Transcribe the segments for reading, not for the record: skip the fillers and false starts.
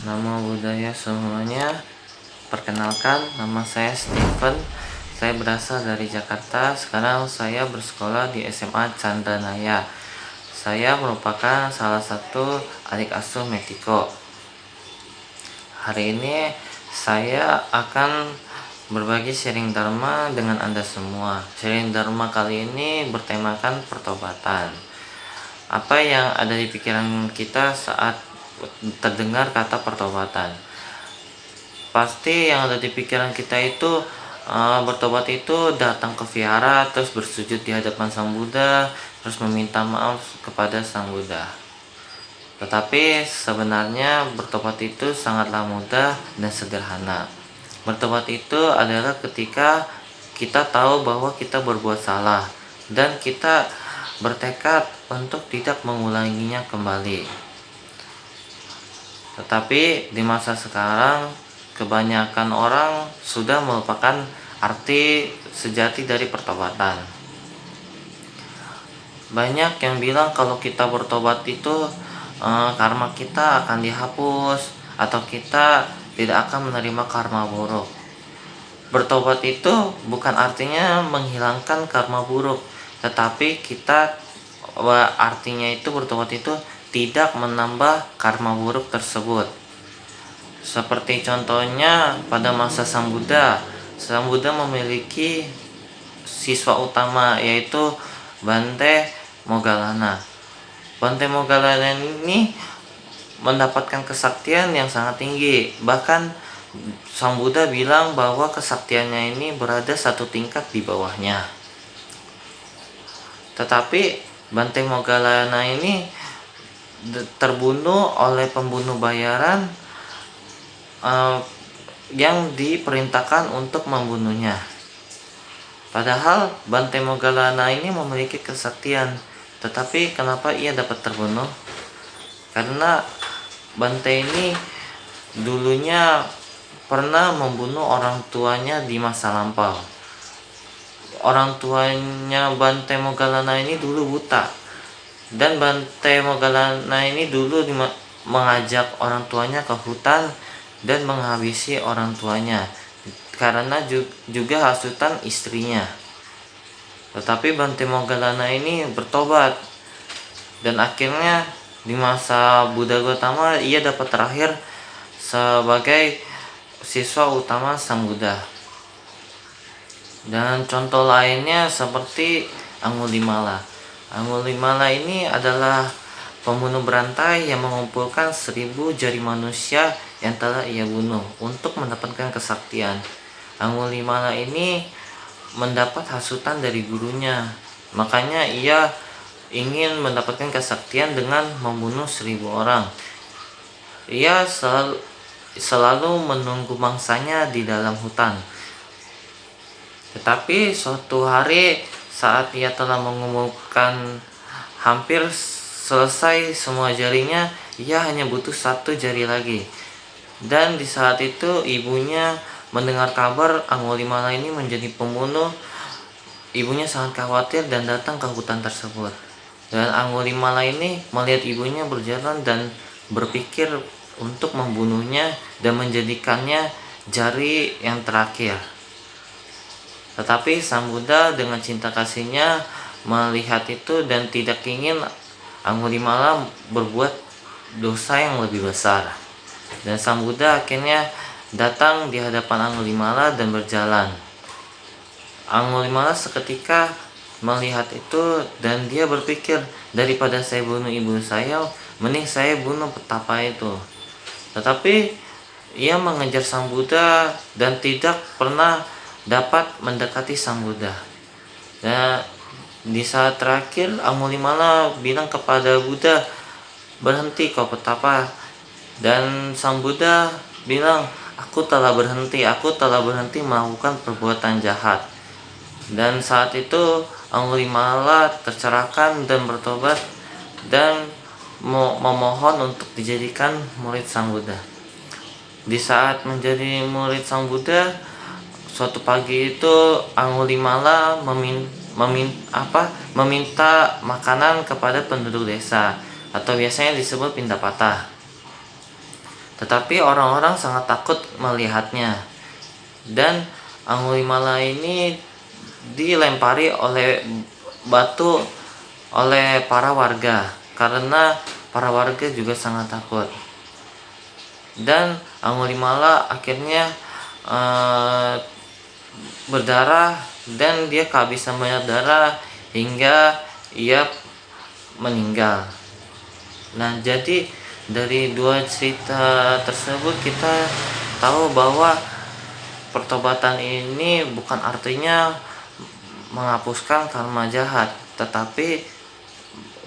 Namo Buddhaya semuanya. Perkenalkan, nama saya Steven. Saya berasal dari Jakarta. Sekarang saya bersekolah di SMA Chandranaya. Saya merupakan salah satu adik asuh Metiko. Hari ini saya akan berbagi sharing dharma dengan Anda semua. Sharing dharma kali ini bertemakan pertobatan. Apa yang ada di pikiran kita saat terdengar kata pertobatan? Pasti yang ada di pikiran kita itu bertobat itu datang ke vihara, terus bersujud di hadapan Sang Buddha, terus meminta maaf kepada Sang Buddha. Tetapi sebenarnya bertobat itu sangatlah mudah dan sederhana. Bertobat itu adalah ketika kita tahu bahwa kita berbuat salah dan kita bertekad untuk tidak mengulanginya kembali. Tetapi di masa sekarang kebanyakan orang sudah melupakan arti sejati dari pertobatan. Banyak yang bilang kalau kita bertobat itu karma kita akan dihapus atau kita tidak akan menerima karma buruk. Bertobat itu bukan artinya menghilangkan karma buruk, tetapi artinya itu bertobat itu tidak menambah karma buruk tersebut. Seperti contohnya pada masa Sang Buddha memiliki siswa utama yaitu Bante Moggallana. Bante Moggallana ini mendapatkan kesaktian yang sangat tinggi. Bahkan Sang Buddha bilang bahwa kesaktiannya ini berada satu tingkat di bawahnya. Tetapi Bante Moggallana ini terbunuh oleh pembunuh bayaran yang diperintahkan untuk membunuhnya. Padahal Bante Moggallana ini memiliki kesaktian, tetapi kenapa ia dapat terbunuh? Karena Bante ini dulunya pernah membunuh orang tuanya di masa lampau. Orang tuanya Bante Moggallana ini dulu buta, dan Bante Moggallana ini dulu mengajak orang tuanya ke hutan dan menghabisi orang tuanya karena juga hasutan istrinya. Tetapi Bante Moggallana ini bertobat, dan akhirnya di masa Buddha Gautama ia dapat terakhir sebagai siswa utama Sang Buddha. Dan contoh lainnya seperti Angulimala. Angulimala ini adalah pembunuh berantai yang mengumpulkan 1000 jari manusia yang telah ia bunuh untuk mendapatkan kesaktian. Angulimala ini mendapat hasutan dari gurunya, makanya ia ingin mendapatkan kesaktian dengan membunuh 1000 orang. Ia selalu menunggu mangsanya di dalam hutan. Tetapi suatu hari saat ia telah mengumpulkan hampir selesai semua jarinya, ia hanya butuh 1 jari lagi. Dan di saat itu ibunya mendengar kabar Angulimala ini menjadi pembunuh. Ibunya sangat khawatir dan datang ke hutan tersebut. Dan Angulimala ini melihat ibunya berjalan dan berpikir untuk membunuhnya dan menjadikannya jari yang terakhir. Tetapi Sang Buddha dengan cinta kasihnya melihat itu dan tidak ingin Angulimala berbuat dosa yang lebih besar. Dan Sang Buddha akhirnya datang di hadapan Angulimala dan berjalan. Angulimala seketika melihat itu dan dia berpikir, daripada saya bunuh ibu saya, mending saya bunuh petapa itu. Tetapi ia mengejar Sang Buddha dan tidak pernah dapat mendekati Sang Buddha. Dan di saat terakhir Angulimala bilang kepada Buddha, "Berhenti kau petapa." Dan Sang Buddha bilang, aku telah berhenti melakukan perbuatan jahat." Dan saat itu Angulimala tercerahkan dan bertobat dan memohon untuk dijadikan murid Sang Buddha. Di saat menjadi murid Sang Buddha, suatu pagi itu Angulimala meminta makanan kepada penduduk desa, atau biasanya disebut pindapata. tetapi orang-orang sangat takut melihatnya. Dan Angulimala ini dilempari oleh batu oleh para warga karena para warga juga sangat takut. Dan Angulimala akhirnya berdarah dan dia kehabisan banyak darah hingga ia meninggal. Nah, jadi dari dua cerita tersebut kita tahu bahwa pertobatan ini bukan artinya menghapuskan karma jahat, tetapi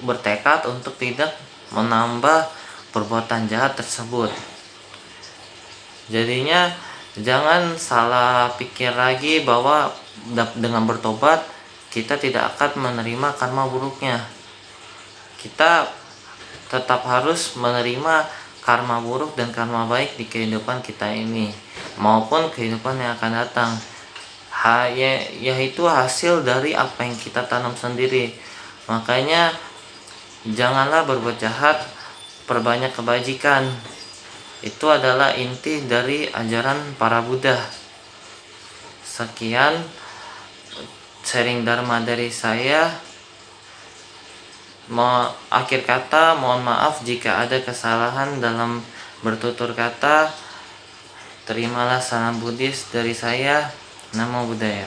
bertekad untuk tidak menambah perbuatan jahat tersebut. Jadinya jangan salah pikir lagi bahwa dengan bertobat kita tidak akan menerima karma buruknya. Kita tetap harus menerima karma buruk dan karma baik di kehidupan kita ini maupun kehidupan yang akan datang. Yaitu hasil dari apa yang kita tanam sendiri. Makanya janganlah berbuat jahat, perbanyak kebajikan. Itu adalah inti dari ajaran para Buddha. Sekian sharing dharma dari saya. Akhir kata, mohon maaf jika ada kesalahan dalam bertutur kata. Terimalah salam Buddhis dari saya. Namo Buddhaya.